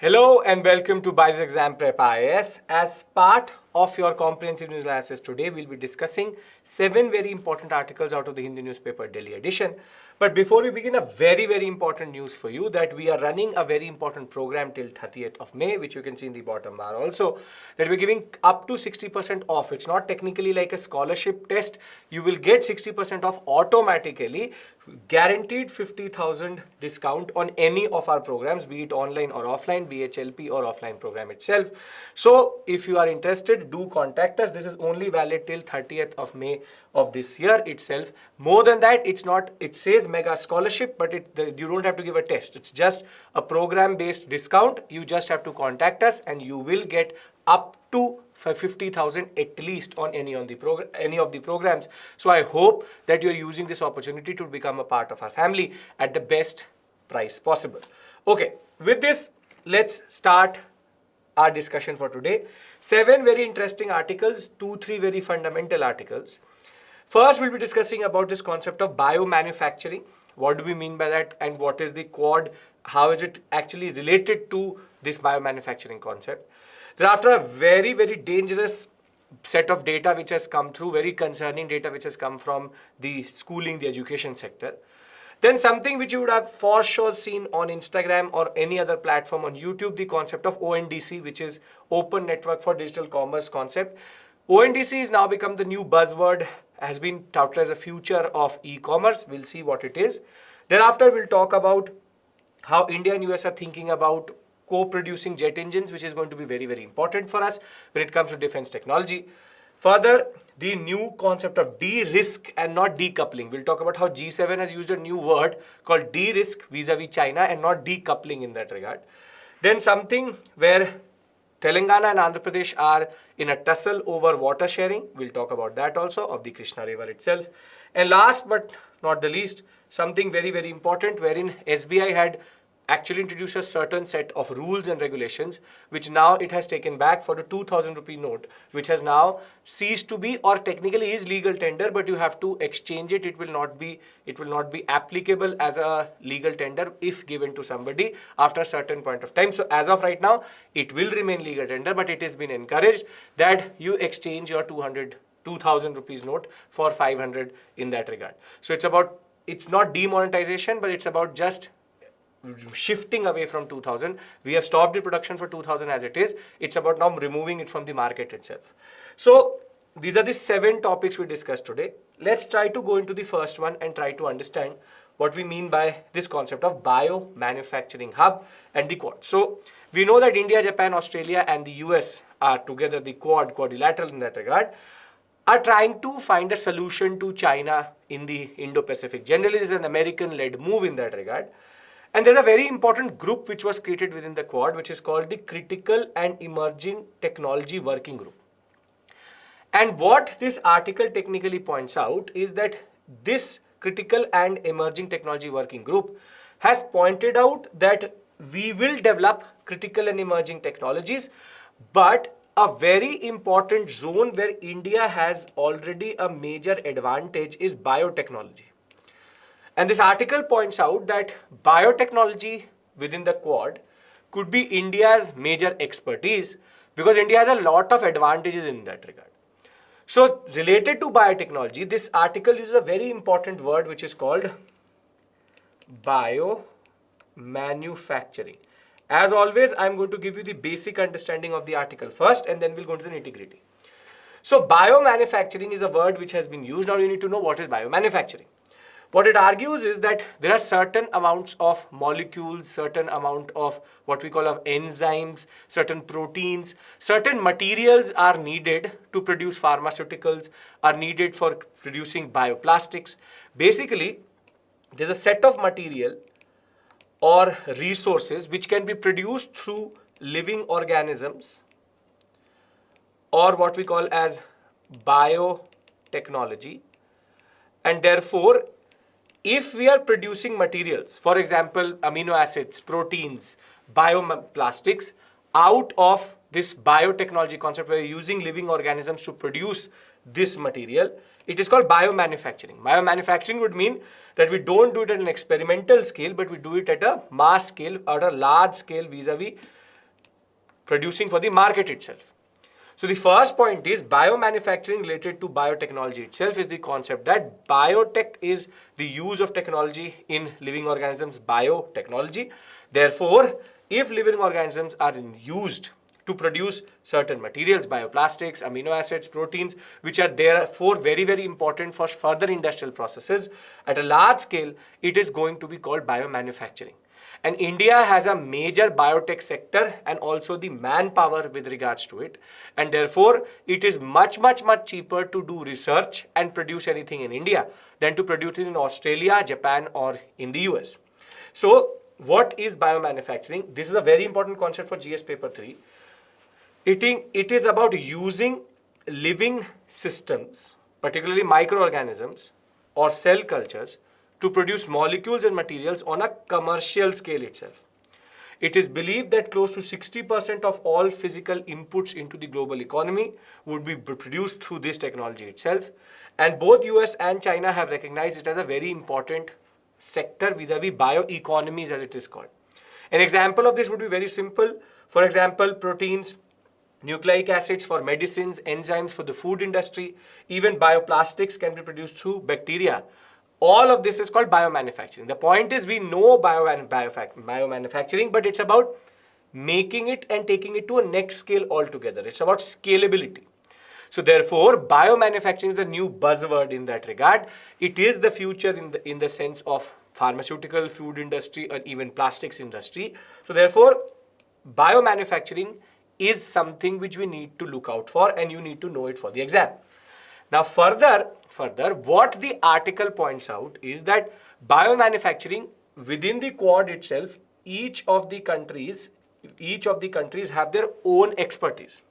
Hello and welcome to BYJU'S Exam Prep IAS. As part of your comprehensive news analysis today, we'll be discussing 7 very important articles out of the Hindu Newspaper Daily Edition. But before we begin, a very important news for you that we are running a very important program till 30th of May, which you can see in the bottom bar also, that we're giving up to 60% off. It's not technically like a scholarship test. You will get 60% off automatically, guaranteed 50,000 discount on any of our programs, be it online or offline, BHLP or offline program itself. So if you are interested, do contact us. This is only valid till 30th of May of this year itself. More than that, it's not, it says mega scholarship, but you don't have to give a test. It's just a program based discount. You just have to contact us and you will get up to 50,000 at least on any of the programs. So I hope that you're using this opportunity to become a part of our family at the best price possible. Okay, with this, let's start our discussion for today. 7 very interesting articles, 2-3 very fundamental articles. First, we'll be discussing about this concept of biomanufacturing. What do we mean by that, and what is the quad? How is it actually related to this biomanufacturing concept? Thereafter, a very dangerous set of data which has come through, very concerning data which has come from the schooling, the education sector. Then something which you would have for sure seen on Instagram or any other platform on YouTube, the concept of ONDC, which is Open Network for Digital Commerce concept. ONDC has now become the new buzzword, has been touted as a future of e-commerce. We'll see what it is. Thereafter, we'll talk about how India and US are thinking about co-producing jet engines, which is going to be very important for us when it comes to defense technology. Further, the new concept of de-risk and not decoupling. We'll talk about how G7 has used a new word called de-risk vis-a-vis China and not decoupling in that regard. Then something where Telangana and Andhra Pradesh are in a tussle over water sharing. We'll talk about that also, of the Krishna river itself. And last but not the least, something very important, wherein SBI had actually introduced a certain set of rules and regulations, which now it has taken back for the 2,000 rupee note, which has now ceased to be, or technically is legal tender, but you have to exchange it. It will not be applicable as a legal tender if given to somebody after a certain point of time. So as of right now, it will remain legal tender, but it has been encouraged that you exchange your 2,000 rupees note for 500 in that regard. So it's not demonetization, but it's about just shifting away from 2000. We have stopped the production for 2000 as it is. It's about now removing it from the market itself. So these are the 7 topics we discussed today. Let's try to go into the first one and try to understand what we mean by this concept of biomanufacturing hub and the quad. So we know that India, Japan, Australia and the US are together, the quadrilateral in that regard, are trying to find a solution to China in the Indo-Pacific. Generally, this is an American-led move in that regard. And there's a very important group which was created within the Quad, which is called the Critical and Emerging Technology Working Group. And what this article technically points out is that this Critical and Emerging Technology Working Group has pointed out that we will develop critical and emerging technologies, but a very important zone where India has already a major advantage is biotechnology. And this article points out that biotechnology within the Quad could be India's major expertise because India has a lot of advantages in that regard. So related to biotechnology, this article uses a very important word which is called biomanufacturing. As always, I'm going to give you the basic understanding of the article first and then we'll go into the nitty-gritty. So biomanufacturing is a word which has been used. Now you need to know what is biomanufacturing. What it argues is that there are certain amounts of molecules, certain amount of what we call of enzymes, certain proteins, certain materials are needed to produce pharmaceuticals, are needed for producing bioplastics. Basically, there's a set of material or resources which can be produced through living organisms or what we call as biotechnology, and therefore if we are producing materials, for example, amino acids, proteins, bioplastics, out of this biotechnology concept where you're using living organisms to produce this material, it is called biomanufacturing. Biomanufacturing would mean that we don't do it at an experimental scale, but we do it at a mass scale or a large scale vis-a-vis producing for the market itself. So the first point is biomanufacturing related to biotechnology itself is the concept that biotech is the use of technology in living organisms, biotechnology. Therefore, if living organisms are used to produce certain materials, bioplastics, amino acids, proteins, which are therefore very, very important for further industrial processes at a large scale, it is going to be called biomanufacturing. And India has a major biotech sector and also the manpower with regards to it. And therefore, it is much, much, much cheaper to do research and produce anything in India than to produce it in Australia, Japan, or in the US. So, what is biomanufacturing? This is a very important concept for GS paper 3. It is about using living systems, particularly microorganisms or cell cultures, to produce molecules and materials on a commercial scale itself. It is believed that close to 60% of all physical inputs into the global economy would be produced through this technology itself. And both US and China have recognized it as a very important sector vis-a-vis bioeconomies, as it is called. An example of this would be very simple. For example, proteins, nucleic acids for medicines, enzymes for the food industry, even bioplastics can be produced through bacteria. All of this is called biomanufacturing. The point is we know biomanufacturing, but it's about making it and taking it to a next scale altogether. It's about scalability. So therefore, biomanufacturing is the new buzzword in that regard. It is the future in the sense of pharmaceutical, food industry, or even plastics industry. So therefore, biomanufacturing is something which we need to look out for, and you need to know it for the exam. Now further, what the article points out is that biomanufacturing within the Quad itself, each of the countries have their own expertise.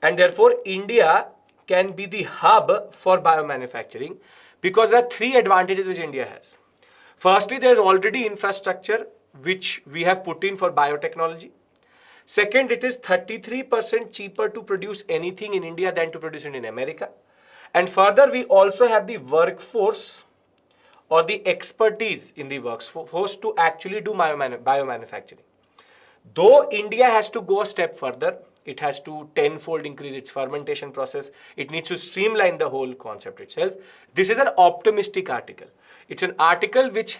And therefore, India can be the hub for biomanufacturing because there are three advantages which India has. Firstly, there is already infrastructure which we have put in for biotechnology. Second, it is 33% cheaper to produce anything in India than to produce it in America. And further, we also have the workforce or the expertise in the workforce to actually do biomanufacturing. Though India has to go a step further, it has to tenfold increase its fermentation process. It needs to streamline the whole concept itself. This is an optimistic article. It's an article which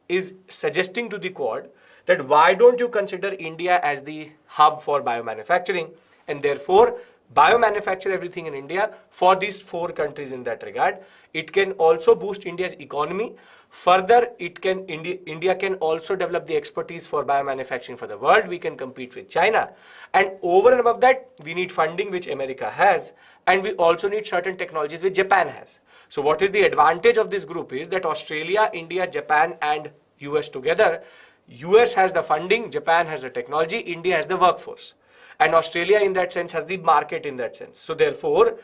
is suggesting to the Quad that why don't you consider India as the hub for biomanufacturing, and therefore biomanufacture everything in India for these four countries in that regard. It can also boost India's economy. Further, India can also develop the expertise for biomanufacturing for the world. We can compete with China. And over and above that, we need funding which America has, and we also need certain technologies which Japan has. So what is the advantage of this group is that Australia, India, Japan and US together, US has the funding, Japan has the technology, India has the workforce. And Australia in that sense has the market in that sense. So therefore,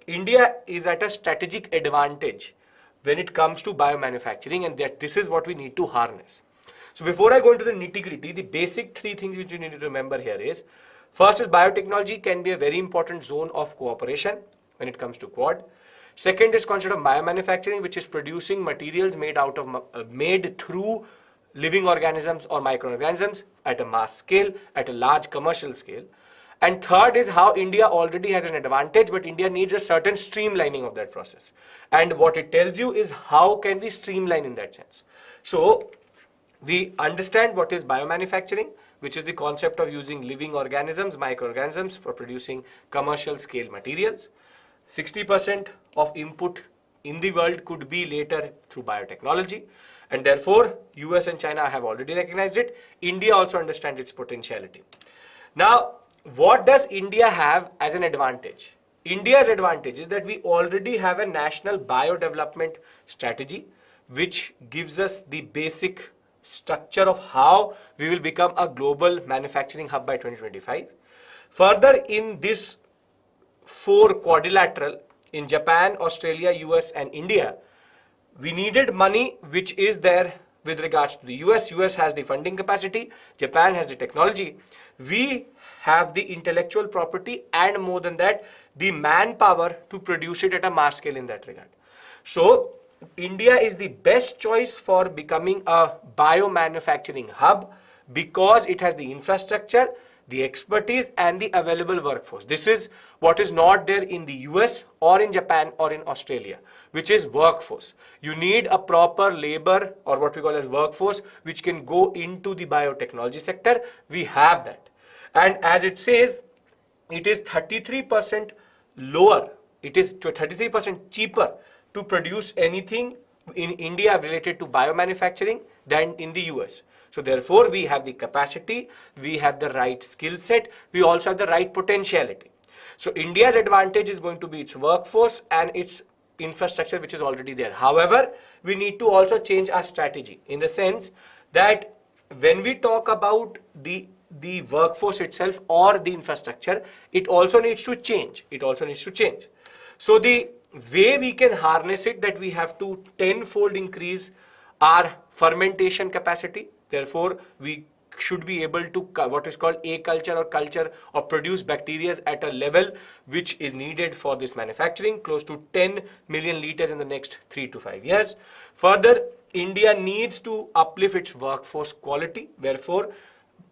India is at a strategic advantage when it comes to biomanufacturing, and that this is what we need to harness. So before I go into the nitty-gritty, the basic three things which you need to remember here is, first is biotechnology can be a very important zone of cooperation when it comes to Quad. Second is concept of biomanufacturing, which is producing materials made through living organisms or microorganisms at a mass scale, at a large commercial scale. And third is how India already has an advantage, but India needs a certain streamlining of that process. And what it tells you is how can we streamline in that sense. So we understand what is biomanufacturing, which is the concept of using living organisms, microorganisms for producing commercial scale materials. 60% of input in the world could be later through biotechnology. And therefore, US and China have already recognized it. India also understands its potentiality. Now, what does India have as an advantage? India's advantage is that we already have a national biodevelopment strategy, which gives us the basic structure of how we will become a global manufacturing hub by 2025. Further, in this four quadrilateral, in Japan, Australia, US and India, we needed money which is there with regards to the US. US has the funding capacity, Japan has the technology. We have the intellectual property and more than that, the manpower to produce it at a mass scale in that regard. So, India is the best choice for becoming a biomanufacturing hub because it has the infrastructure, the expertise and the available workforce. This is what is not there in the US or in Japan or in Australia, which is workforce. You need a proper labor or what we call as workforce which can go into the biotechnology sector. We have that. And as it says, it is 33% lower, it is 33% cheaper to produce anything in India related to biomanufacturing than in the US. So therefore, we have the capacity, we have the right skill set, we also have the right potentiality. So India's advantage is going to be its workforce and its infrastructure which is already there. However, we need to also change our strategy in the sense that when we talk about the workforce itself or the infrastructure, it also needs to change. It also needs to change. So the way we can harness it, that we have to tenfold increase our fermentation capacity. Therefore, we should be able to what is called a culture or produce bacteria at a level which is needed for this manufacturing, close to 10 million liters in the next 3 to 5 years. Further, India needs to uplift its workforce quality. Therefore,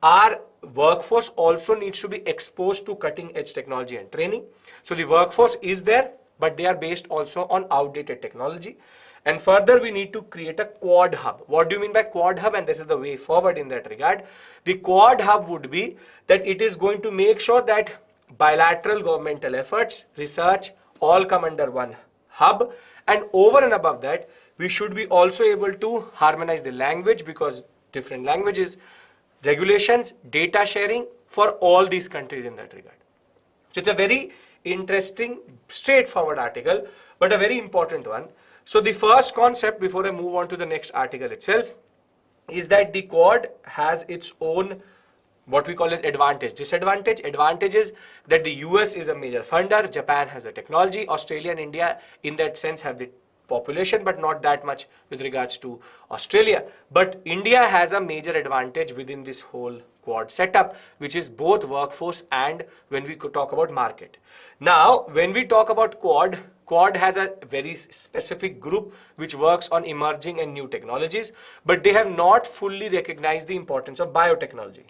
our workforce also needs to be exposed to cutting edge technology and training. So the workforce is there, but they are based also on outdated technology. And further, we need to create a quad hub. What do you mean by quad hub? And this is the way forward in that regard. The quad hub would be that it is going to make sure that bilateral governmental efforts, research, all come under one hub. And over and above that, we should be also able to harmonize the language, because different languages, regulations, data sharing for all these countries in that regard. So it's a very interesting, straightforward article, but a very important one. So the first concept, before I move on to the next article itself, is that the Quad has its own what we call as advantage. Disadvantage. Advantage is that the US is a major funder, Japan has the technology, Australia and India in that sense have the population, but not that much with regards to Australia. But India has a major advantage within this whole Quad setup, which is both workforce and when we could talk about market. Now, when we talk about Quad has a very specific group which works on emerging and new technologies, but they have not fully recognized the importance of biotechnology.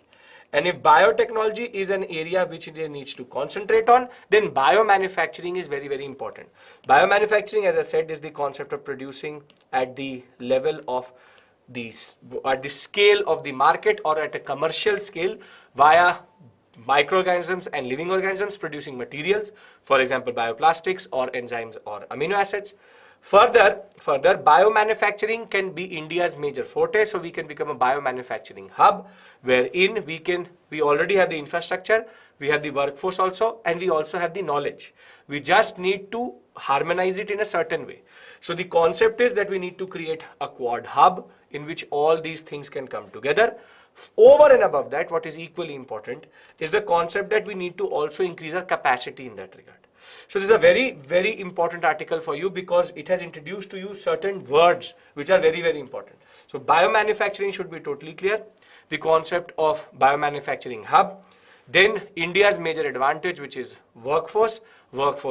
And if biotechnology is an area which India needs to concentrate on, then biomanufacturing is very, very important. Biomanufacturing, as I said, is the concept of producing at the level of at the scale of the market or at a commercial scale via microorganisms and living organisms producing materials, for example, bioplastics or enzymes or amino acids. Further, biomanufacturing can be India's major forte, so we can become a biomanufacturing hub, wherein we already have the infrastructure, we have the workforce also, and we also have the knowledge. We just need to harmonize it in a certain way. So the concept is that we need to create a Quad hub in which all these things can come together. Over and above that, what is equally important is the concept that we need to also increase our capacity in that regard. So this is a very, very important article for you because it has introduced to you certain words which are very, very important. So biomanufacturing should be totally clear. The concept of biomanufacturing hub. Then India's major advantage, which is workforce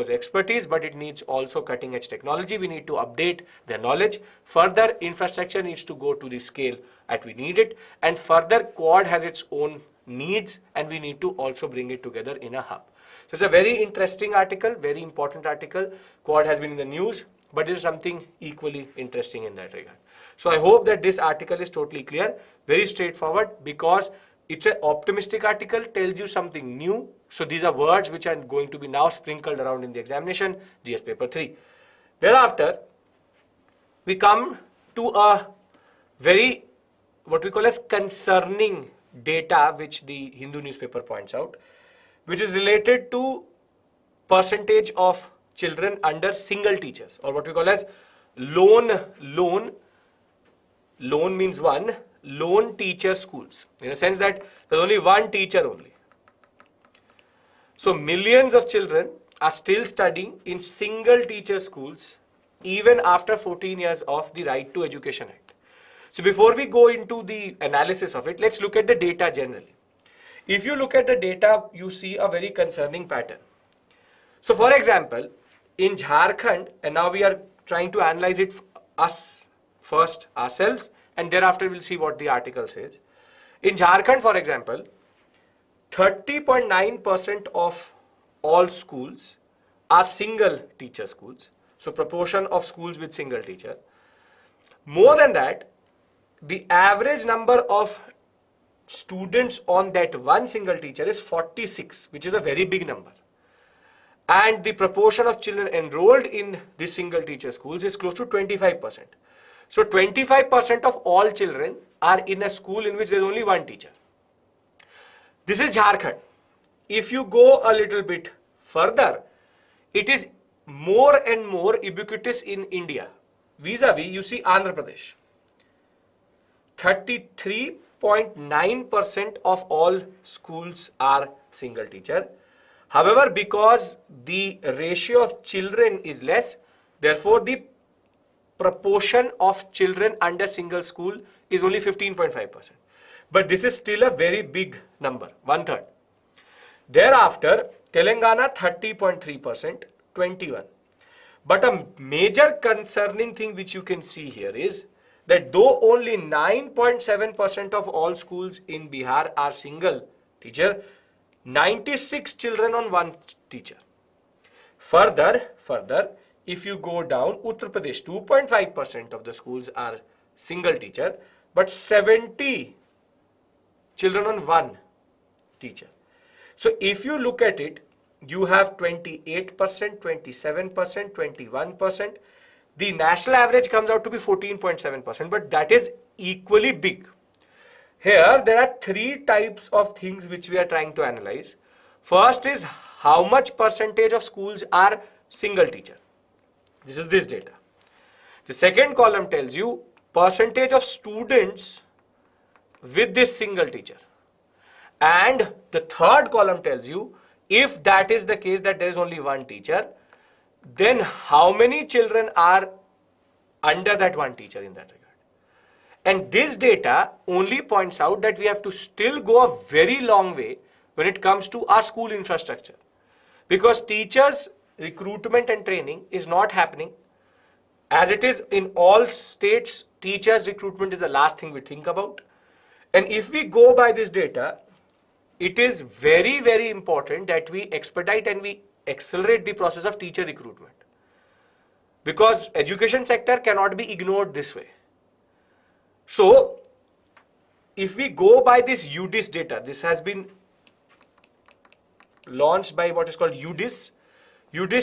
expertise, but it needs also cutting edge technology. We need to update their knowledge. Further, infrastructure needs to go to the scale that we need it. And further, Quad has its own needs and we need to also bring it together in a hub. So it's a very interesting article, very important article. Quad has been in the news, but there is something equally interesting in that regard. So I hope that this article is totally clear, very straightforward, because it's an optimistic article, tells you something new. So these are words which are going to be now sprinkled around in the examination, GS paper 3. Thereafter, we come to a very, what we call as concerning data, which the Hindu newspaper points out, which is related to percentage of children under single teachers, or what we call as lone means one, lone teacher schools, in a sense that there's only one teacher only. So millions of children are still studying in single teacher schools even after 14 years of the Right to Education Act. So before we go into the analysis of it, let's look at the data generally. If you look at the data, you see a very concerning pattern. So for example, in Jharkhand, and now we are trying to analyze it ourselves, and thereafter we'll see what the article says. In Jharkhand, for example, 30.9% of all schools are single teacher schools. So proportion of schools with single teacher. More than that, the average number of students on that one single teacher is 46, which is a very big number. And the proportion of children enrolled in the single teacher schools is close to 25%. So 25% of all children are in a school in which there is only one teacher. This is Jharkhand. If you go a little bit further, it is more and more ubiquitous in India. Vis-a-vis, you see Andhra Pradesh. 33.9% of all schools are single teacher. However, because the ratio of children is less, therefore the proportion of children under single school is only 15.5%. But this is still a very big number, 1/3. Thereafter, Telangana 30.3%, 21. But a major concerning thing which you can see here is that though only 9.7% of all schools in Bihar are single teacher, 96 children on one teacher. Further, if you go down, Uttar Pradesh, 2.5% of the schools are single teacher, but 70 children on one teacher. So if you look at it, you have 28%, 27%, 21%. The national average comes out to be 14.7%, but that is equally big. Here, there are three types of things which we are trying to analyze. First is how much percentage of schools are single teacher. This is this data. The second column tells you percentage of students with this single teacher. And the third column tells you if that is the case that there is only one teacher, then how many children are under that one teacher in that regard. And this data only points out that we have to still go a very long way when it comes to our school infrastructure. Because teachers' recruitment and training is not happening. As it is in all states, teachers' recruitment is the last thing we think about. And if we go by this data, it is very, very important that we expedite and we accelerate the process of teacher recruitment. Because education sector cannot be ignored this way. So, if we go by this UDIS data, this has been launched by what is called UDIS,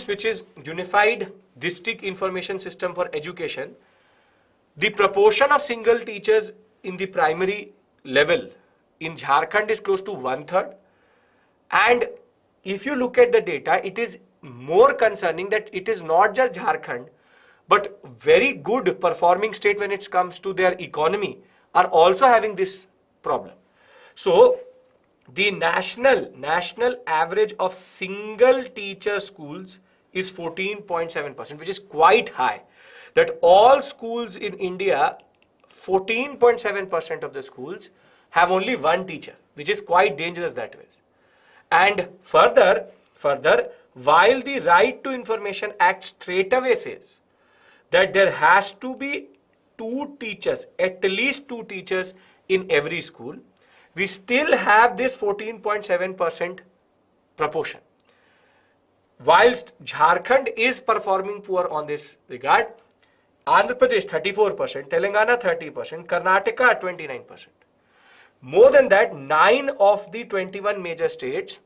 which is Unified District Information System for Education. The proportion of single teachers in the primary level in Jharkhand is close to 1/3. And if you look at the data, it is more concerning that it is not just Jharkhand, but very good performing state when it comes to their economy are also having this problem. So the national average of single teacher schools is 14.7%, which is quite high. That all schools in India, 14.7% of the schools have only one teacher, which is quite dangerous that way. And further, while the Right to Information Act straight away says that there has to be two teachers, at least two teachers in every school, we still have this 14.7% proportion. Whilst Jharkhand is performing poor on this regard, Andhra Pradesh 34%, Telangana 30%, Karnataka 29%. More than that, 9 of the 21 major states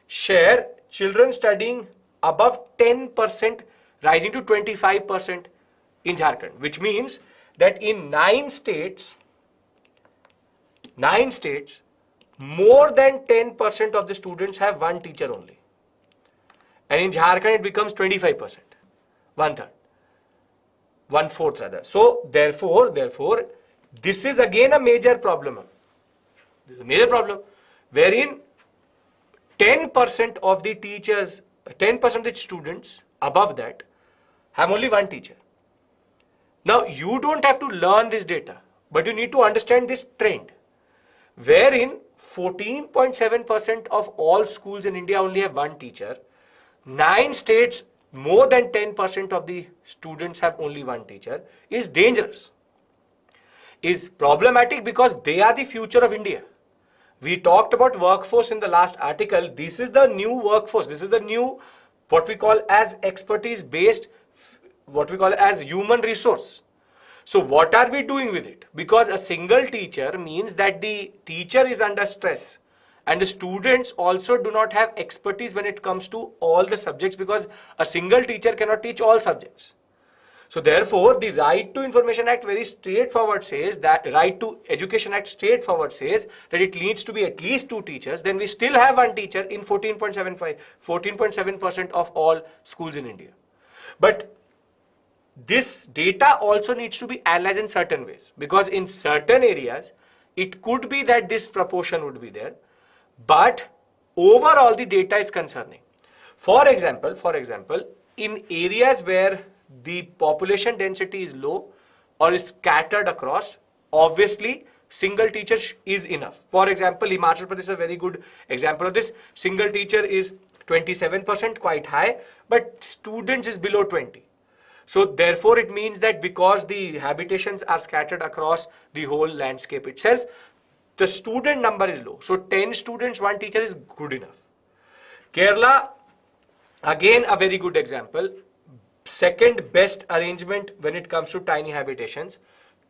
share children studying above 10%, rising to 25% in Jharkhand, which means that in 9 states, more than 10% of the students have one teacher only. And in Jharkhand, it becomes 25%, 1/3, 1/4 rather. So, therefore, this is again a major problem. This is a major problem wherein 10% of the teachers, 10% of the students above that have only one teacher. Now, you don't have to learn this data, but you need to understand this trend, wherein 14.7% of all schools in India only have one teacher. 9 states, more than 10% of the students have only one teacher, is dangerous, is problematic because they are the future of India. We talked about workforce in the last article. This is the new workforce. This is the new, what we call as expertise based, what we call as human resource. So what are we doing with it? Because a single teacher means that the teacher is under stress and the students also do not have expertise when it comes to all the subjects, because a single teacher cannot teach all subjects. So therefore, the Right to Information Act very straightforward says that, Right to Education Act straightforward says that it needs to be at least 2 teachers. Then we still have 1 teacher in 14.7% of all schools in India. But this data also needs to be analyzed in certain ways, because in certain areas, it could be that this proportion would be there, but overall the data is concerning. For example, in areas where the population density is low or is scattered across, obviously single teacher is enough. For example, Himachal Pradesh is a very good example of this. Single teacher is 27%, quite high, but students is below 20. So therefore it means that because the habitations are scattered across the whole landscape itself, the student number is low. So 10 students, 1 teacher is good enough. Kerala, again a very good example. Second best arrangement when it comes to tiny habitations.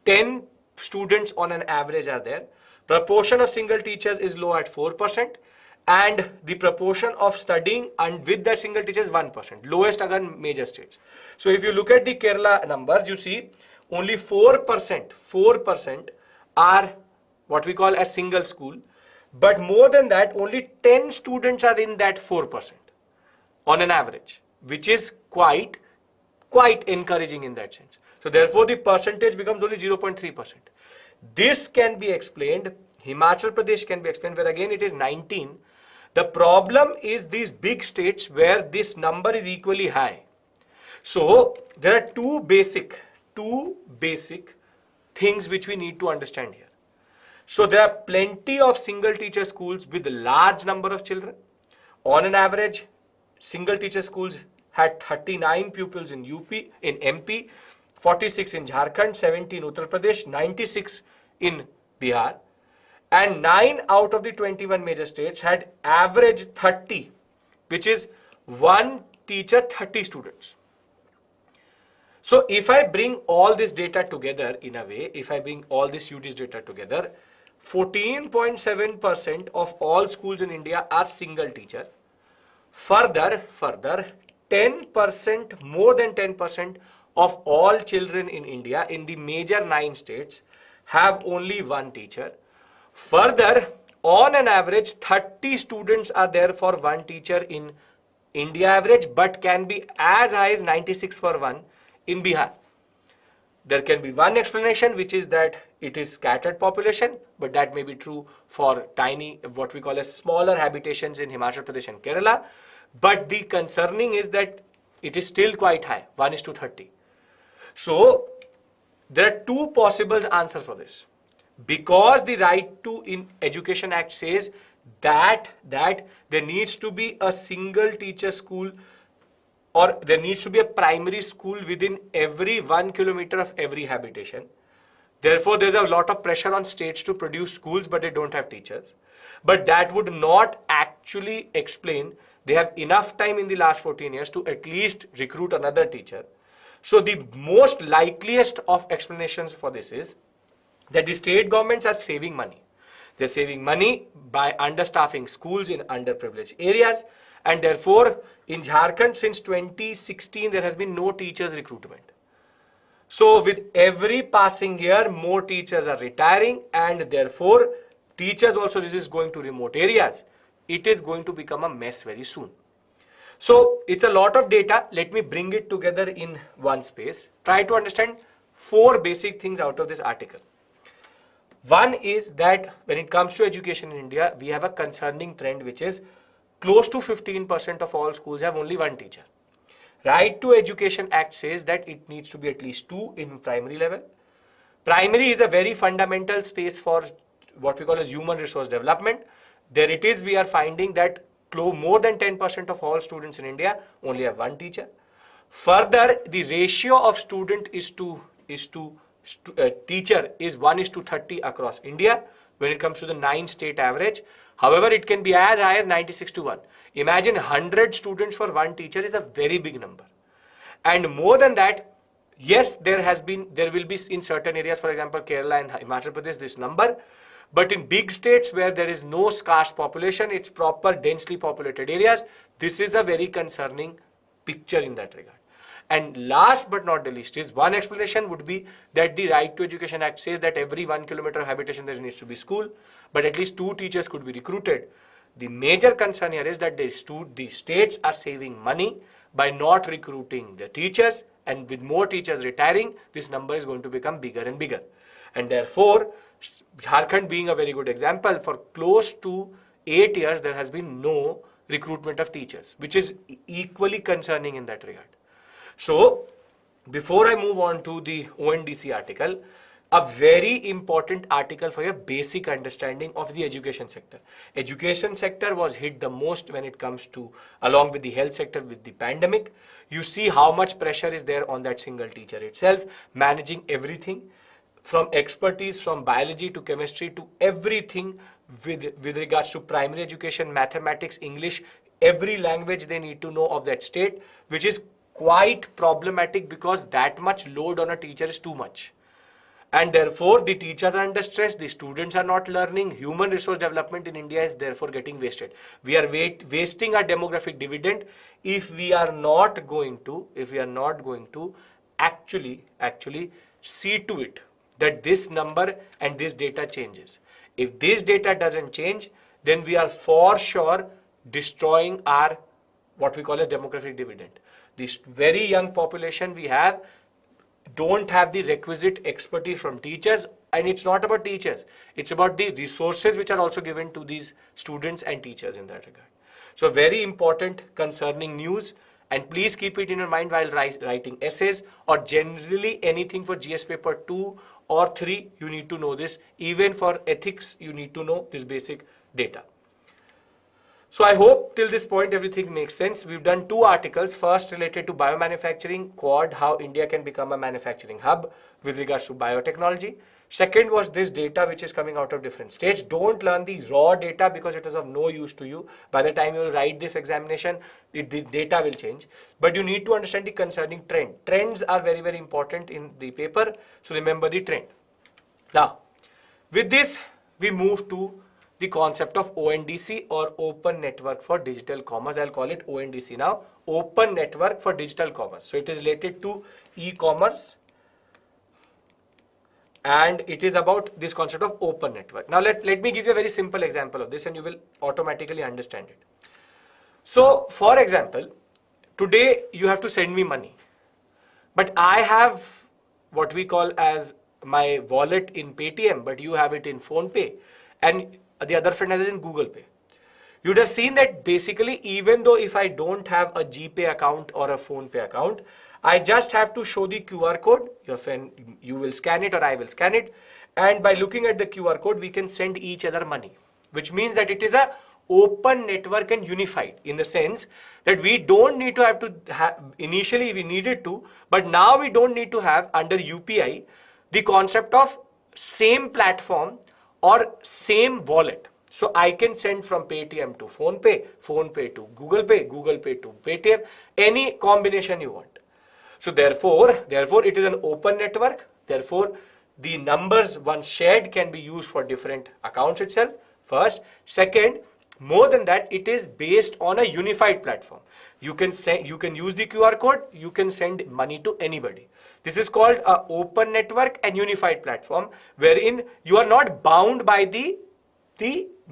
10 students on an average are there. Proportion of single teachers is low at 4%. And the proportion of studying and with the single teacher is 1%. Lowest again major states. So if you look at the Kerala numbers, you see only 4% are what we call a single school. But more than that, only 10 students are in that 4% on an average, which is quite encouraging in that sense. So therefore the percentage becomes only 0.3%. This can be explained, Himachal Pradesh can be explained, where again it is 19. The problem is these big states where this number is equally high. So there are two basic things which we need to understand here. So there are plenty of single teacher schools with a large number of children. On an average, single teacher schools had 39 pupils in MP, 46 in Jharkhand, 70 in Uttar Pradesh, 96 in Bihar. And 9 out of the 21 major states had average 30, which is 1 teacher, 30 students. So if I bring all this data together in a way, if I bring all this UT's data together, 14.7% of all schools in India are single teacher. Further, 10%, more than 10% of all children in India in the major 9 states have only 1 teacher. Further, on an average, 30 students are there for 1 teacher in India average, but can be as high as 96 for 1 in Bihar. There can be one explanation, which is that it is scattered population, but that may be true for tiny, what we call as smaller habitations in Himachal Pradesh and Kerala. But the concerning is that it is still quite high, 1:30. So there are 2 possible answers for this. Because the Right to Education Act says that there needs to be a single teacher school, or there needs to be a primary school within every 1 kilometer of every habitation. Therefore, there's a lot of pressure on states to produce schools, but they don't have teachers. But that would not actually explain they have enough time in the last 14 years to at least recruit another teacher. So the most likeliest of explanations for this is that the state governments are saving money. They're saving money by understaffing schools in underprivileged areas, and therefore in Jharkhand since 2016 there has been no teachers recruitment. So with every passing year more teachers are retiring, and therefore teachers also, this is going to remote areas. It is going to become a mess very soon. So it's a lot of data. Let me bring it together in one space. Try to understand 4 basic things out of this article. One is that when it comes to education in India, we have a concerning trend, which is close to 15% of all schools have only 1 teacher. Right to Education Act says that it needs to be at least 2 in primary level. Primary is a very fundamental space for what we call as human resource development. There it is, we are finding that more than 10% of all students in India only have 1 teacher. Further, the ratio of student is to teacher is 1:30 across India, when it comes to the 9 state average. However, it can be as high as 96 to 1. Imagine 100 students for one teacher is a very big number. And more than that, yes, there will be in certain areas, for example, Kerala and Himachal Pradesh, this number. But in big states where there is no scarce population, it's proper densely populated areas, this is a very concerning picture in that regard. And last but not the least is one explanation would be that the Right to Education Act says that every 1 kilometer of habitation there needs to be school, but at least 2 teachers could be recruited. The major concern here is that the states are saving money by not recruiting the teachers, and with more teachers retiring, this number is going to become bigger and bigger. And therefore, Jharkhand being a very good example, for close to 8 years there has been no recruitment of teachers, which is equally concerning in that regard. So, before I move on to the ONDC article, a very important article for your basic understanding of the education sector. Education sector was hit the most when it comes to, along with the health sector, with the pandemic. You see how much pressure is there on that single teacher itself, managing everything from expertise, from biology to chemistry to everything with regards to primary education, mathematics, English, every language they need to know of that state, which is quite problematic because that much load on a teacher is too much. And therefore, the teachers are under stress, the students are not learning, human resource development in India is therefore getting wasted. We are wasting our demographic dividend if we are not going to actually see to it that this number and this data changes. If this data doesn't change, then we are for sure destroying our what we call as demographic dividend. This very young population we have don't have the requisite expertise from teachers, and it's not about teachers, it's about the resources which are also given to these students and teachers in that regard. So very important concerning news, and please keep it in your mind while writing essays or generally anything for GS paper 2 or 3, you need to know this. Even for ethics, you need to know this basic data. So I hope till this point everything makes sense. We've done 2 articles. First related to biomanufacturing, Quad, how India can become a manufacturing hub with regards to biotechnology. Second was this data which is coming out of different states. Don't learn the raw data because it is of no use to you. By the time you write this examination, the data will change. But you need to understand the concerning trend. Trends are very, very important in the paper. So remember the trend. Now, with this, we move to the concept of ONDC or Open Network for Digital Commerce. I'll call it ONDC now, Open Network for Digital Commerce. So it is related to e-commerce and it is about this concept of open network. Now let me give you a very simple example of this and you will automatically understand it. So for example, today you have to send me money, but I have what we call as my wallet in Paytm, but you have it in PhonePe and the other friend has it in Google Pay. You'd have seen that basically even though if I don't have a GPay account or a PhonePe account, I just have to show the QR code, your friend, you will scan it or I will scan it, and by looking at the QR code we can send each other money, which means that it is a open network and unified in the sense that we don't need to have initially we needed to, but now we don't need to have under UPI the concept of same platform or same wallet. So I can send from Paytm to PhonePe, PhonePe to Google Pay, Google Pay to Paytm, any combination you want. So therefore it is an open network. Therefore, the numbers once shared can be used for different accounts itself. First, second, more than that, it is based on a unified platform. You can use the QR code, you can send money to anybody. This is called an open network and unified platform wherein you are not bound by the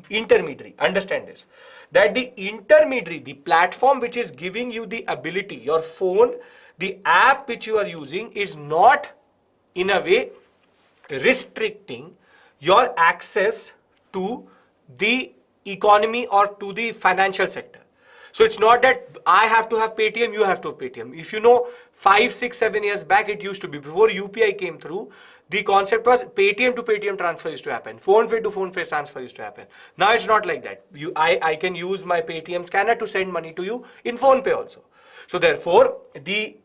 intermediary. Understand this, that the intermediary, the platform which is giving you the ability, your phone, the app which you are using is not in a way restricting your access to the economy or to the financial sector. So it's not that I have to have Paytm, you have to have Paytm. If you know 5, 6, 7 years back, it used to be before UPI came through, the concept was Paytm to Paytm transfer used to happen, PhonePe to PhonePe transfer used to happen. Now it's not like that. I can use my Paytm scanner to send money to you in PhonePe also. So therefore, the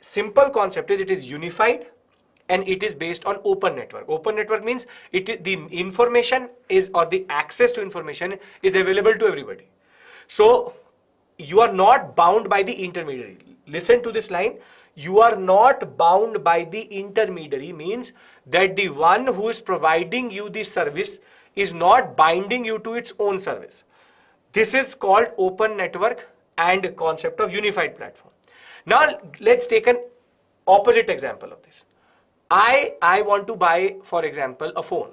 simple concept is it is unified and it is based on open network. Open network means the information is, or the access to information is available to everybody. So you are not bound by the intermediary. Listen to this line. You are not bound by the intermediary means that the one who is providing you the service is not binding you to its own service. This is called open network and concept of unified platform. Now let's take an opposite example of this. I want to buy, for example, a phone.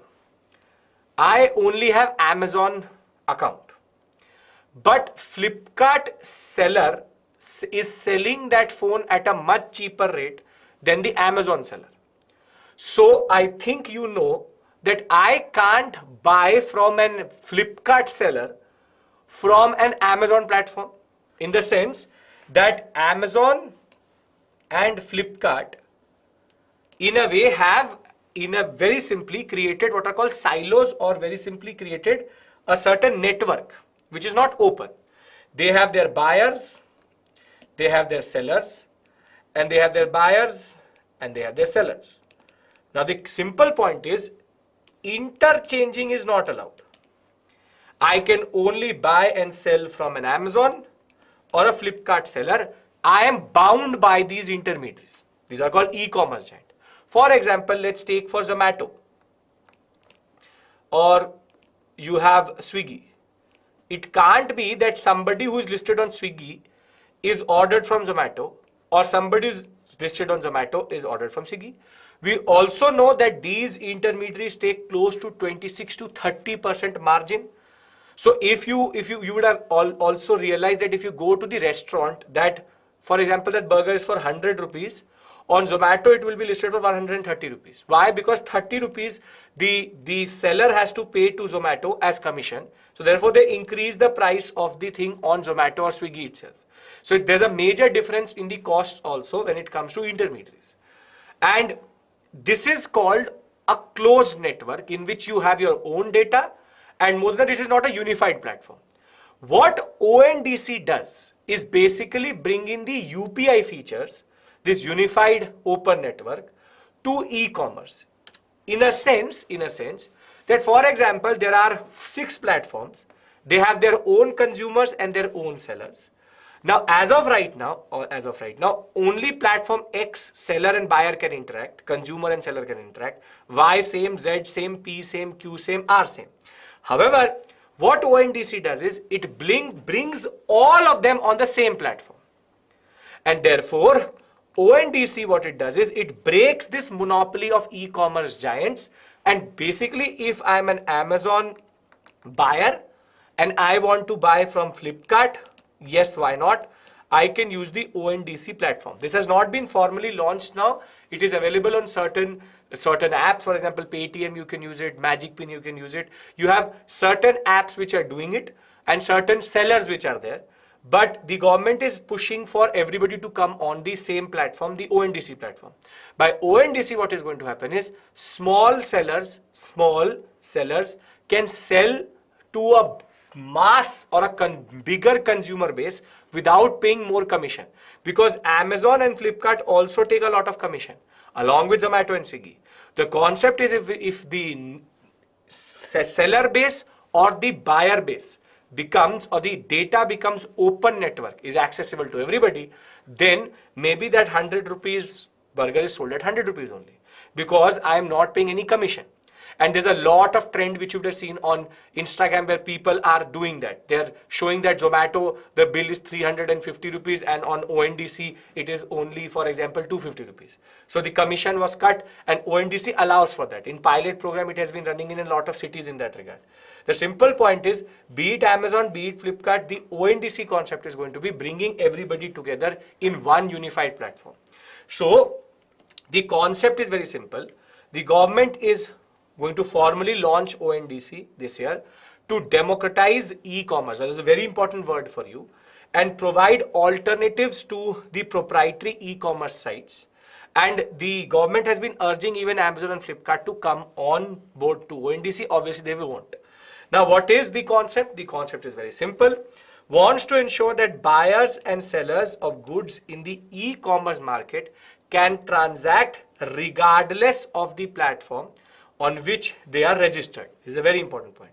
I only have Amazon account, but Flipkart seller is selling that phone at a much cheaper rate than the Amazon seller. So I think you know that I can't buy from an Flipkart seller from an Amazon platform, in the sense that Amazon and Flipkart in a way have, in a very simply created what are called silos, or very simply created a certain network which is not open. They have their buyers, they have their sellers, and they have their buyers, and they have their sellers. Now the simple point is, interchanging is not allowed. I can only buy and sell from an Amazon or a Flipkart seller. I am bound by these intermediaries. These are called e-commerce giant. For example, let's take for Zomato, or you have Swiggy. It can't be that somebody who is listed on Swiggy is ordered from Zomato, or somebody who is listed on Zomato is ordered from Swiggy. We also know that these intermediaries take close to 26 to 30% margin. So if you would have also realized that if you go to the restaurant, that for example that burger is for 100 rupees, on Zomato it will be listed for 130 rupees. Why? Because 30 rupees the seller has to pay to Zomato as commission. So therefore they increase the price of the thing on Zomato or Swiggy itself. So there's a major difference in the costs also when it comes to intermediaries. And this is called a closed network in which you have your own data, and more than that, this is not a unified platform. What ONDC does is basically bring in the UPI features, this unified open network, to e-commerce. In a sense that, for example, there are 6 platforms. They have their own consumers and their own sellers. Now, as of right now, only platform X, seller and buyer can interact, consumer and seller can interact. Y same, Z same, P same, Q same, R same. However, what ONDC does is it brings all of them on the same platform. And therefore, ONDC, what it does is it breaks this monopoly of e-commerce giants. And basically, if I'm an Amazon buyer and I want to buy from Flipkart, yes, why not? I can use the ONDC platform. This has not been formally launched now. It is available on certain apps. For example, Paytm, you can use it. Magic Pin, you can use it. You have certain apps which are doing it and certain sellers which are there. But the government is pushing for everybody to come on the same platform, the ONDC platform. By ONDC, what is going to happen is small sellers can sell to a mass or a bigger consumer base without paying more commission, because Amazon and Flipkart also take a lot of commission along with Zomato and Swiggy. The concept is if the seller base or the buyer base becomes, or the data becomes open network, is accessible to everybody, then maybe that 100 rupees burger is sold at 100 rupees only, because I am not paying any commission. And there's a lot of trend which you would have seen on Instagram where people are doing that. They're showing that Zomato, the bill is 350 rupees, and on ONDC, it is only, for example, 250 rupees. So the commission was cut, and ONDC allows for that. In pilot program, it has been running in a lot of cities in that regard. The simple point is, be it Amazon, be it Flipkart, the ONDC concept is going to be bringing everybody together in one unified platform. So the concept is very simple. The government is going to formally launch ONDC this year to democratize e-commerce. That is a very important word for you, and provide alternatives to the proprietary e-commerce sites. And the government has been urging even Amazon and Flipkart to come on board to ONDC. Obviously, they won't. Now, what is the concept? The concept is very simple. Wants to ensure that buyers and sellers of goods in the e-commerce market can transact regardless of the platform on which they are registered. This is a very important point.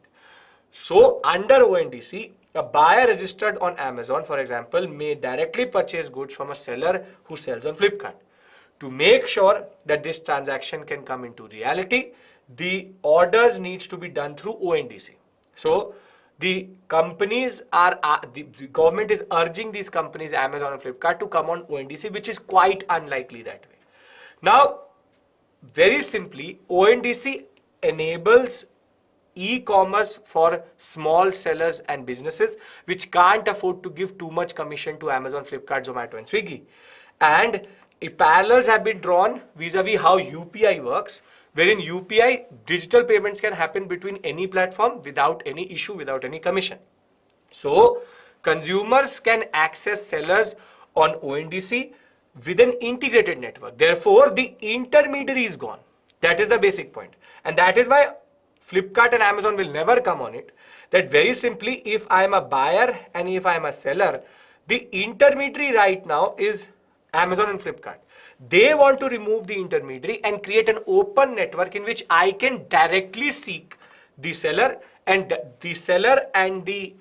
So under ONDC, a buyer registered on Amazon, for example, may directly purchase goods from a seller who sells on Flipkart. To make sure that this transaction can come into reality, the orders needs to be done through ONDC. So the companies are, the government is urging these companies, Amazon and Flipkart, to come on ONDC, which is quite unlikely that way. Now, very simply, ONDC enables e-commerce for small sellers and businesses which can't afford to give too much commission to Amazon, Flipkart, Zomato and Swiggy. And parallels have been drawn vis-a-vis how UPI works, wherein UPI, digital payments can happen between any platform without any issue, without any commission. So, consumers can access sellers on ONDC with an integrated network. Therefore, the intermediary is gone. That is the basic point. And that is why Flipkart and Amazon will never come on it. That very simply, if I am a buyer and if I am a seller, the intermediary right now is Amazon and Flipkart. They want to remove the intermediary and create an open network in which I can directly seek the seller, and the seller and the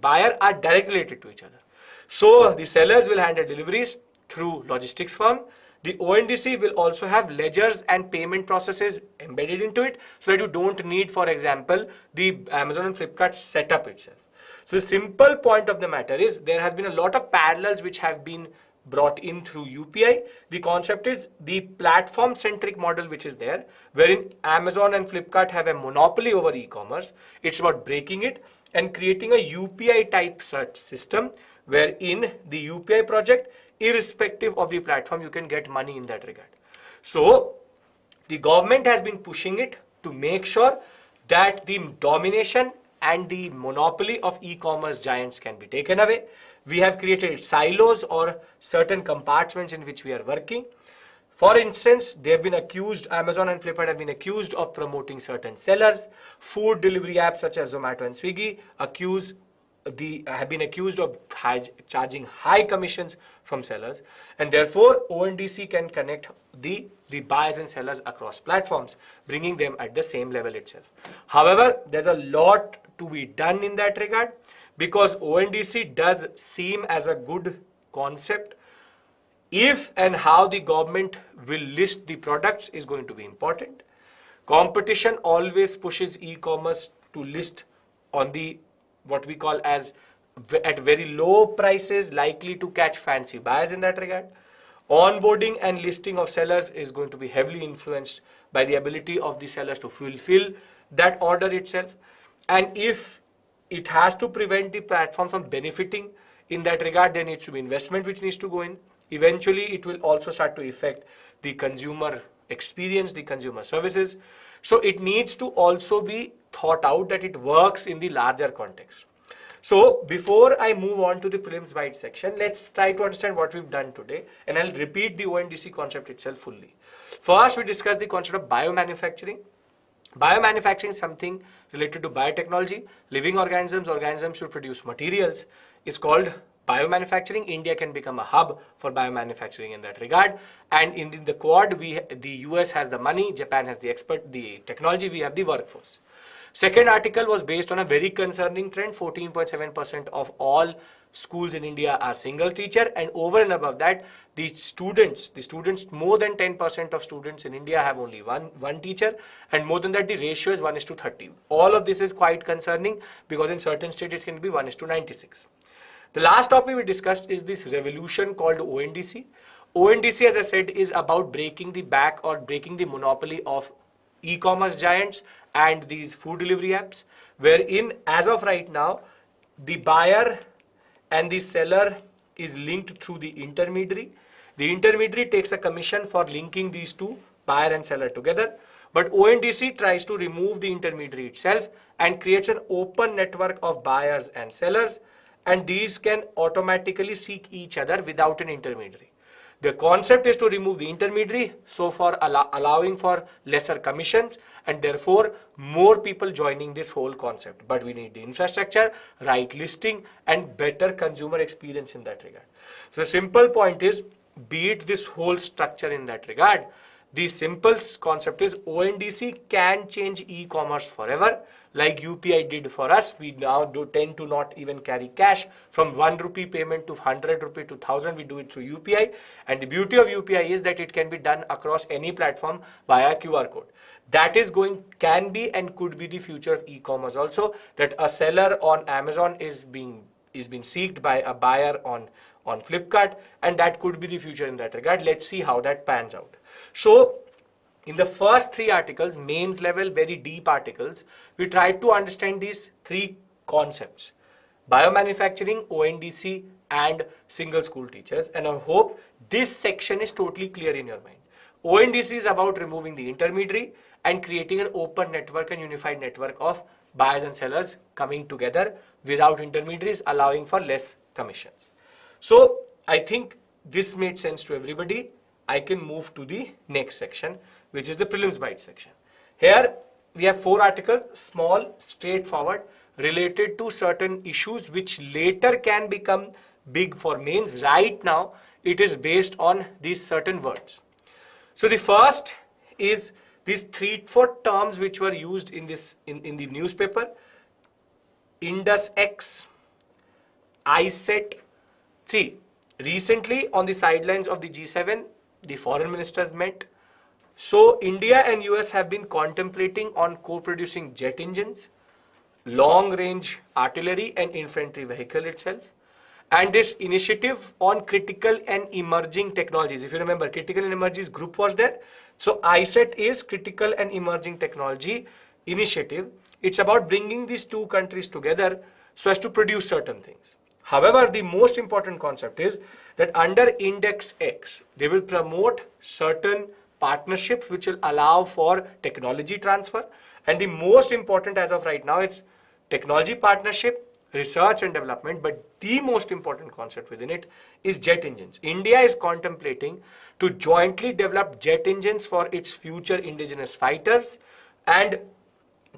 buyer are directly related to each other. So the sellers will handle deliveries through logistics firm. The ONDC will also have ledgers and payment processes embedded into it, so that you don't need, for example, the Amazon and Flipkart setup itself. So the simple point of the matter is there has been a lot of parallels which have been brought in through UPI. The concept is the platform-centric model which is there, wherein Amazon and Flipkart have a monopoly over e-commerce. It's about breaking it and creating a UPI type search system, wherein the UPI project, irrespective of the platform, you can get money in that regard. So the government has been pushing it to make sure that the domination and the monopoly of e-commerce giants can be taken away. We have created silos or certain compartments in which we are working. For instance, they have been accused, Amazon and Flipkart have been accused of promoting certain sellers. Food delivery apps such as Zomato and Swiggy have been accused of charging high commissions from sellers, and therefore ONDC can connect the buyers and sellers across platforms, bringing them at the same level itself. However, there's a lot to be done in that regard, because ONDC does seem as a good concept. If and how the government will list the products is going to be important. Competition always pushes e-commerce to list on the what we call as at very low prices, likely to catch fancy buyers in that regard. Onboarding and listing of sellers is going to be heavily influenced by the ability of the sellers to fulfill that order itself. And if it has to prevent the platform from benefiting in that regard, there needs to be investment which needs to go in. Eventually, it will also start to affect the consumer experience, the consumer services. So it needs to also be thought out that it works in the larger context. So before I move on to the Prelims Bytes section, let's try to understand what we've done today, and I'll repeat the ONDC concept itself fully. First, we discussed the concept of biomanufacturing. Biomanufacturing is something related to biotechnology. Living organisms should produce materials. It's called biomanufacturing. India can become a hub for biomanufacturing in that regard. And in the Quad, the US has the money, Japan has the technology, we have the workforce. Second article was based on a very concerning trend. 14.7% of all schools in India are single teacher, and over and above that, the students, more than 10% of students in India have only one teacher, and more than that, the ratio is 1:30. All of this is quite concerning, because in certain states it can be 1:96. The last topic we discussed is this revolution called ONDC. ONDC, as I said, is about breaking the back or breaking the monopoly of e-commerce giants and these food delivery apps, wherein as of right now, the buyer and the seller is linked through the intermediary. The intermediary takes a commission for linking these two, buyer and seller, together. But ONDC tries to remove the intermediary itself and creates an open network of buyers and sellers, and these can automatically seek each other without an intermediary. The concept is to remove the intermediary, so for allowing for lesser commissions and therefore more people joining this whole concept. But we need the infrastructure, right listing, and better consumer experience in that regard. So the simple point is, be it this whole structure in that regard, The simple concept is ONDC can change e-commerce forever, like UPI did for us. We now tend to not even carry cash. From 1 rupee payment to 100 rupee to 1000, we do it through UPI. And the beauty of UPI is that it can be done across any platform via QR code. That is can be and could be the future of e-commerce also, that a seller on Amazon is being seeked by a buyer on Flipkart, and that could be the future in that regard. Let's see how that pans out. So in the first 3 articles, mains level, very deep articles, we tried to understand these 3 concepts: biomanufacturing, ONDC, and single school teachers. And I hope this section is totally clear in your mind. ONDC is about removing the intermediary and creating an open network and unified network of buyers and sellers coming together without intermediaries, allowing for less commissions. So I think this made sense to everybody. I can move to the next section, which is the Prelims Bytes section. Here we have 4 articles, small, straightforward, related to certain issues which later can become big for mains. Right now, it is based on these certain words. So the first is these 3-4 terms which were used in the newspaper: Indus X, ISET. See, recently on the sidelines of the G7, the foreign ministers met. So India and US have been contemplating on co-producing jet engines, long-range artillery and infantry vehicle itself. And this initiative on critical and emerging technologies. If you remember, critical and emerging group was there. So ISET is critical and emerging technology initiative. It's about bringing these 2 countries together so as to produce certain things. However, the most important concept is that under Index X, they will promote certain partnerships which will allow for technology transfer. And the most important as of right now, it's technology partnership, research and development, but the most important concept within it is jet engines. India is contemplating to jointly develop jet engines for its future indigenous fighters, and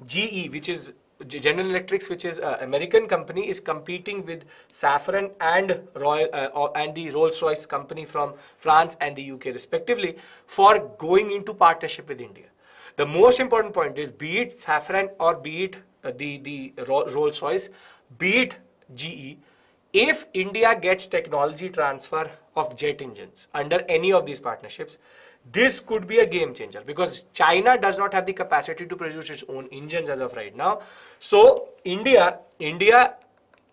GE, which is General Electric, which is an American company, is competing with Safran and the Rolls-Royce company from France and the UK respectively for going into partnership with India. The most important point is, be it Safran or be it the Rolls-Royce, be it GE, if India gets technology transfer of jet engines under any of these partnerships, this could be a game changer, because China does not have the capacity to produce its own engines as of right now. So India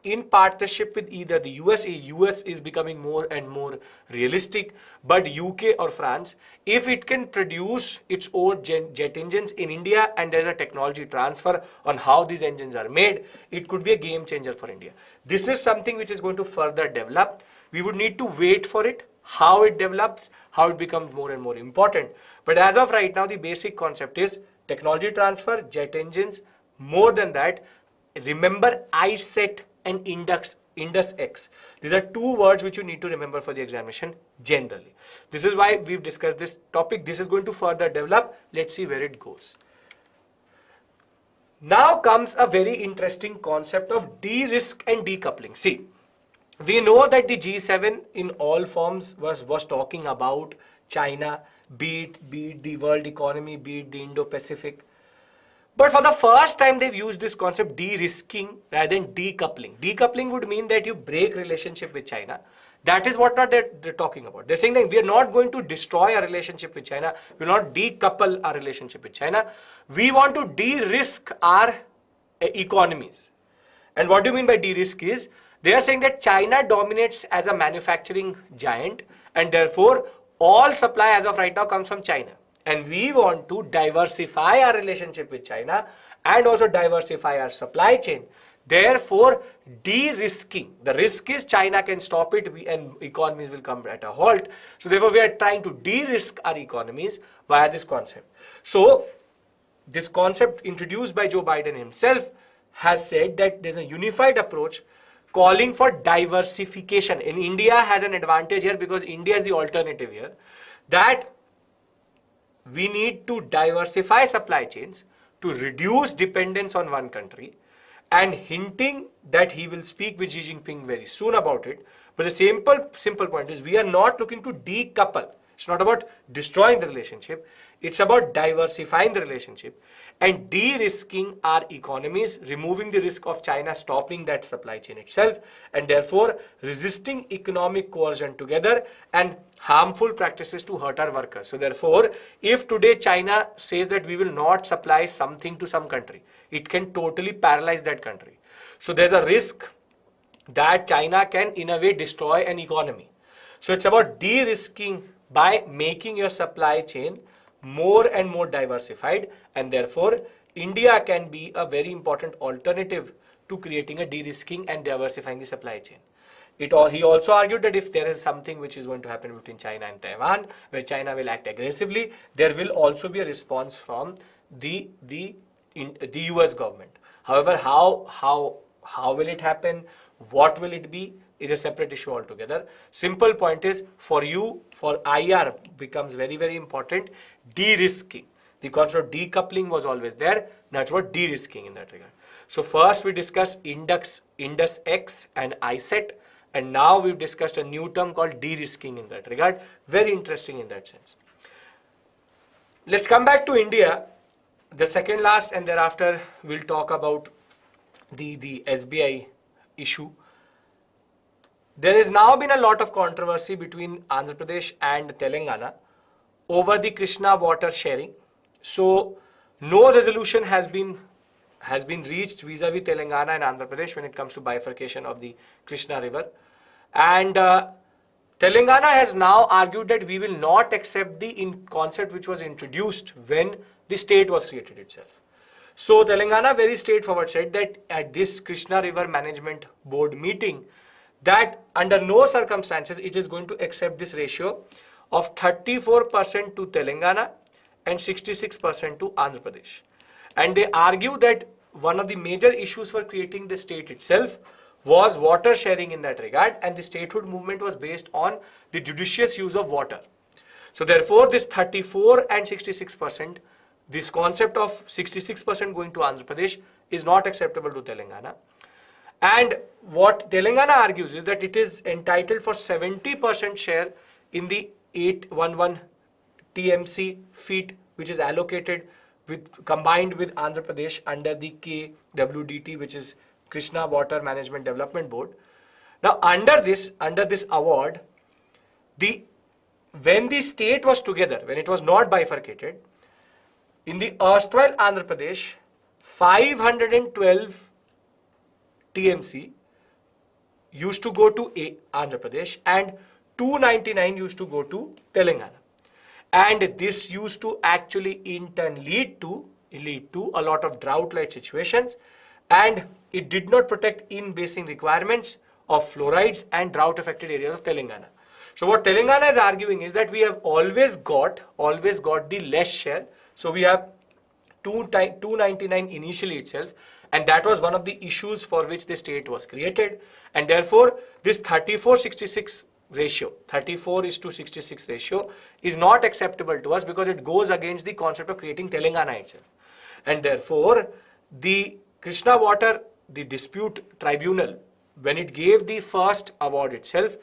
in partnership with either the US is becoming more and more realistic, but UK or France, if it can produce its own jet engines in India and there's a technology transfer on how these engines are made, it could be a game changer for India. This is something which is going to further develop. We would need to wait for it, how it develops, how it becomes more and more important. But as of right now, the basic concept is technology transfer, jet engines. More than that, remember ISET and Indus X. These are 2 words which you need to remember for the examination generally. This is why we've discussed this topic. This is going to further develop. Let's see where it goes. Now comes a very interesting concept of de-risk and decoupling. See, we know that the G7 in all forms was talking about China, be it the world economy, be it the Indo-Pacific. But for the first time, they've used this concept de-risking rather than decoupling. Decoupling would mean that you break relationship with China. That is what they're talking about. They're saying that we are not going to destroy our relationship with China. We will not decouple our relationship with China. We want to de-risk our economies. And what do you mean by de-risk is, they are saying that China dominates as a manufacturing giant, and therefore all supply as of right now comes from China. And we want to diversify our relationship with China and also diversify our supply chain. Therefore, de-risking. The risk is China can stop it and economies will come at a halt. So therefore, we are trying to de-risk our economies via this concept. So this concept introduced by Joe Biden himself has said that there's a unified approach calling for diversification. And India has an advantage here because India is the alternative here, that we need to diversify supply chains to reduce dependence on one country, and hinting that he will speak with Xi Jinping very soon about it. But the simple point is, we are not looking to decouple. It's not about destroying the relationship. It's about diversifying the relationship and de-risking our economies, removing the risk of China stopping that supply chain itself, and therefore resisting economic coercion together and harmful practices to hurt our workers. So therefore, if today China says that we will not supply something to some country, it can totally paralyze that country. So there's a risk that China can in a way destroy an economy. So it's about de-risking by making your supply chain more and more diversified, and therefore India can be a very important alternative to creating a de-risking and diversifying the supply chain. He also argued that if there is something which is going to happen between China and Taiwan, where China will act aggressively, there will also be a response from the US government. However, how will it happen? What will it be? Is a separate issue altogether. Simple point is, for you, for IR becomes very, very important, de-risking. The concept of decoupling was always there. Now it's about de-risking in that regard. So first we discussed Indus X and ISET, and now we've discussed a new term called de-risking in that regard. Very interesting in that sense. Let's come back to India, the second last, and thereafter we'll talk about the SBI issue. There has now been a lot of controversy between Andhra Pradesh and Telangana over the Krishna water sharing. So no resolution has been reached vis-a-vis Telangana and Andhra Pradesh when it comes to bifurcation of the Krishna river. And Telangana has now argued that we will not accept the concept which was introduced when the state was created itself. So Telangana very straightforward said that at this Krishna River Management Board meeting, that under no circumstances it is going to accept this ratio of 34% to Telangana and 66% to Andhra Pradesh. And they argue that one of the major issues for creating the state itself was water sharing in that regard, and the statehood movement was based on the judicious use of water. So therefore this 34 and 66%, this concept of 66% going to Andhra Pradesh is not acceptable to Telangana. And what Telangana argues is that it is entitled for 70% share in the 811 TMC feet which is allocated combined with Andhra Pradesh under the KWDT, which is Krishna Water Management Development Board. Now under this award, when the state was together, when it was not bifurcated, in the erstwhile Andhra Pradesh, 512 TMC used to go to Andhra Pradesh and 299 used to go to Telangana. And this used to actually in turn lead to a lot of drought-like situations, and it did not protect in-basin requirements of fluorides and drought-affected areas of Telangana. So what Telangana is arguing is that we have always got the less share. So we have 299 initially itself, and that was one of the issues for which the state was created. And therefore, this 34-66 ratio, 34:66 ratio is not acceptable to us because it goes against the concept of creating Telangana itself. And therefore, the Krishna Water, the dispute tribunal, when it gave the first award itself,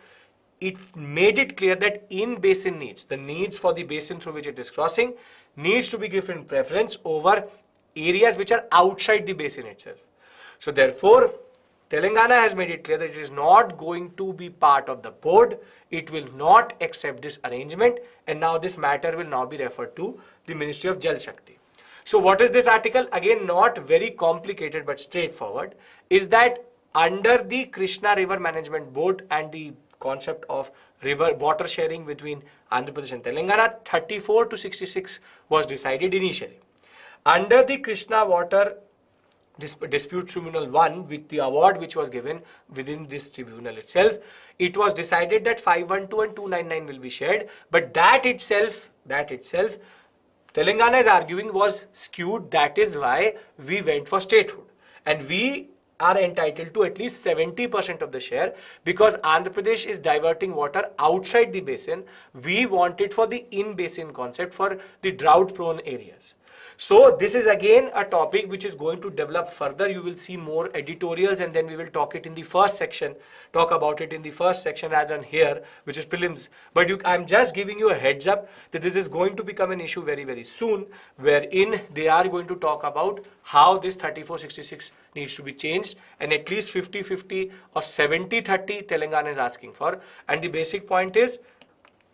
it made it clear that in-basin needs, the needs for the basin through which it is crossing, needs to be given preference over areas which are outside the basin itself. So therefore, Telangana has made it clear that it is not going to be part of the board. It will not accept this arrangement, and now this matter will now be referred to the Ministry of Jal Shakti. So what is this article? Again, not very complicated but straightforward, is that under the Krishna River Management Board and the concept of river water sharing between Andhra Pradesh and Telangana, 34-66 was decided initially. Under the Krishna Water Dispute Tribunal 1, with the award which was given within this tribunal itself, it was decided that 512 and 299 will be shared, but that itself, Telangana is arguing was skewed. That is why we went for statehood, and we are entitled to at least 70% of the share because Andhra Pradesh is diverting water outside the basin. We want it for the in-basin concept for the drought-prone areas. So this is again a topic which is going to develop further. You will see more editorials and then we will talk about it in the first section rather than here, which is prelims. But I'm just giving you a heads up that this is going to become an issue very, very soon, wherein they are going to talk about how this 3466 needs to be changed, and at least 50-50 or 70-30 Telangana is asking for. And the basic point is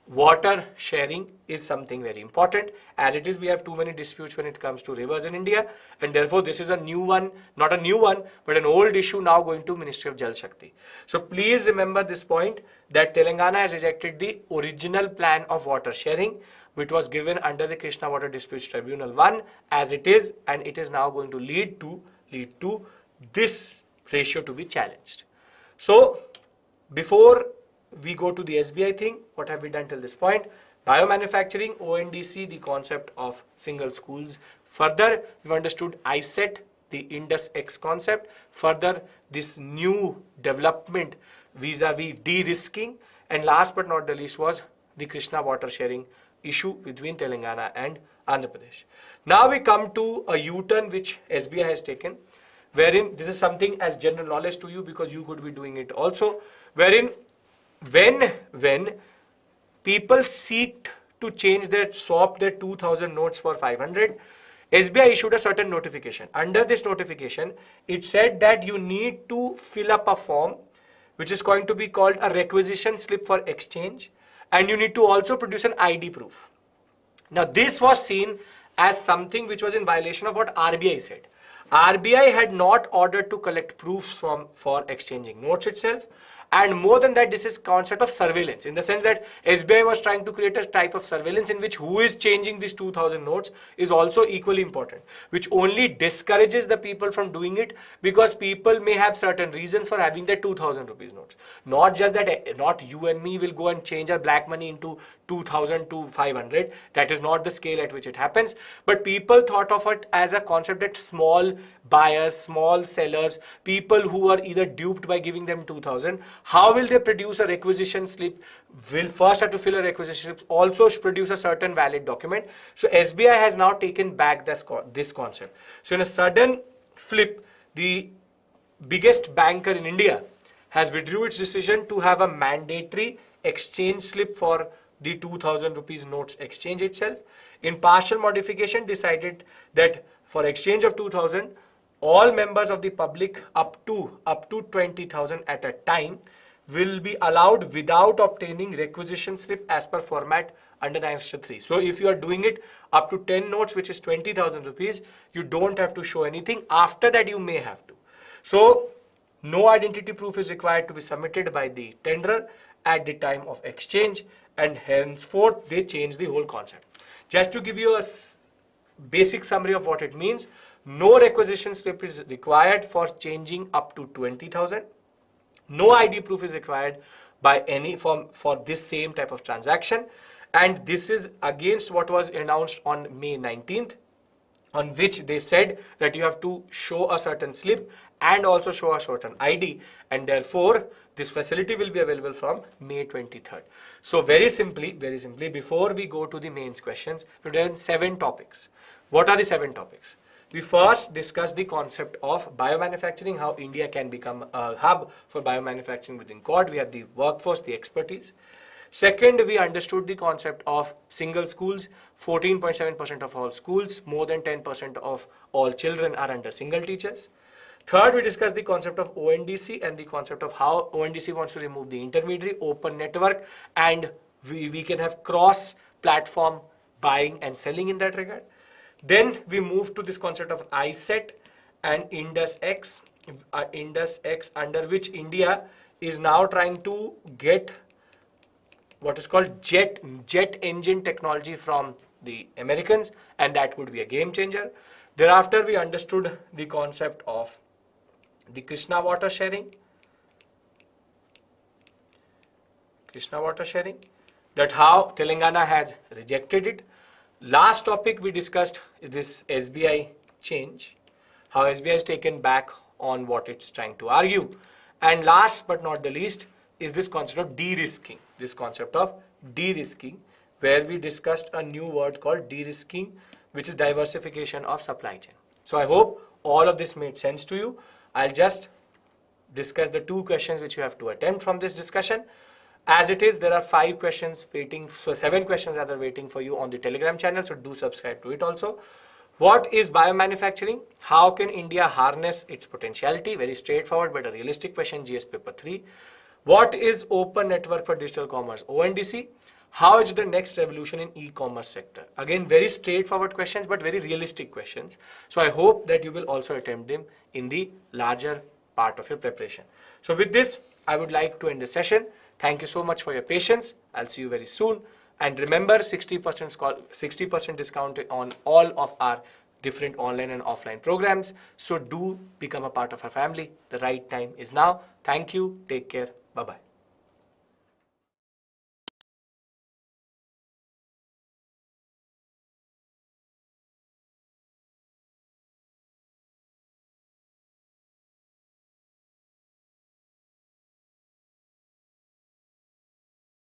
water sharing is something very important. As it is, we have too many disputes when it comes to rivers in India, and therefore this is a new one, not a new one, but an old issue now going to Ministry of Jal Shakti. So please remember this point, that Telangana has rejected the original plan of water sharing, which was given under the Krishna Water Disputes Tribunal 1 as it is, and it is now going to lead to this ratio to be challenged. So before we go to the SBI thing, what have we done till this point? Biomanufacturing, ONDC, the concept of single schools. Further, we've understood ISET, the Indus X concept. Further, this new development vis-a-vis de-risking. And last but not the least was the Krishna water sharing issue between Telangana and Andhra Pradesh. Now we come to a U-turn which SBI has taken, wherein this is something as general knowledge to you because you could be doing it also, wherein when people seek to swap their 2000 notes for 500, SBI issued a certain notification. Under this notification, it said that you need to fill up a form which is going to be called a requisition slip for exchange, and you need to also produce an ID proof. Now this was seen as something which was in violation of what RBI said. RBI had not ordered to collect proofs for exchanging notes itself. And more than that, this is concept of surveillance, in the sense that SBI was trying to create a type of surveillance in which who is changing these 2000 notes is also equally important, which only discourages the people from doing it, because people may have certain reasons for having their 2000 rupees notes. Not just that, not you and me will go and change our black money into 2000 to 500. That is not the scale at which it happens. But people thought of it as a concept that small buyers, small sellers, people who are either duped by giving them 2000, how will they produce a requisition slip? Will first have to fill a requisition slip, also produce a certain valid document. So SBI has now taken back this concept. So in a sudden flip, the biggest banker in India has withdrew its decision to have a mandatory exchange slip for the 2000 rupees notes exchange itself. In partial modification, decided that for exchange of 2000, all members of the public up to 20,000 at a time will be allowed without obtaining requisition slip as per format under Annexure 3. So if you are doing it up to 10 notes, which is 20,000 rupees, you don't have to show anything. After that, you may have to. So no identity proof is required to be submitted by the tenderer at the time of exchange, and henceforth they change the whole concept. Just to give you a basic summary of what it means, no requisition slip is required for changing up to 20,000. No ID proof is required by any firm for this same type of transaction. And this is against what was announced on May 19th, on which they said that you have to show a certain slip and also show a certain ID. And therefore, this facility will be available from May 23rd. So very simply, before we go to the mains questions, we've done 7 topics. What are the 7 topics? We first discussed the concept of biomanufacturing, how India can become a hub for biomanufacturing within Quad. We have the workforce, the expertise. Second, we understood the concept of single schools. 14.7% of all schools, more than 10% of all children are under single teachers. Third, we discussed the concept of ONDC and the concept of how ONDC wants to remove the intermediary, open network, and we can have cross-platform buying and selling in that regard. Then we moved to this concept of ISET and Indus X, under which India is now trying to get what is called jet engine technology from the Americans, and that would be a game changer. Thereafter, we understood the concept of the Krishna water sharing, that how Telangana has rejected it. Last topic we discussed this SBI change, how SBI has taken back on what it's trying to argue. And last but not the least is this concept of de-risking, where we discussed a new word called de-risking, which is diversification of supply chain. So I hope all of this made sense to you. I'll just discuss the 2 questions which you have to attempt from this discussion. As it is, there are 5 questions waiting, so 7 questions that are waiting for you on the Telegram channel, so do subscribe to it also. What is biomanufacturing? How can India harness its potentiality? Very straightforward but a realistic question, GS paper 3. What is Open Network for Digital Commerce, ONDC? How is the next revolution in e-commerce sector? Again, very straightforward questions but very realistic questions. So I hope that you will also attempt them in the larger part of your preparation. So with this, I would like to end the session. Thank you so much for your patience. I'll see you very soon. And remember, 60% discount on all of our different online and offline programs. So do become a part of our family. The right time is now. Thank you. Take care. Bye-bye.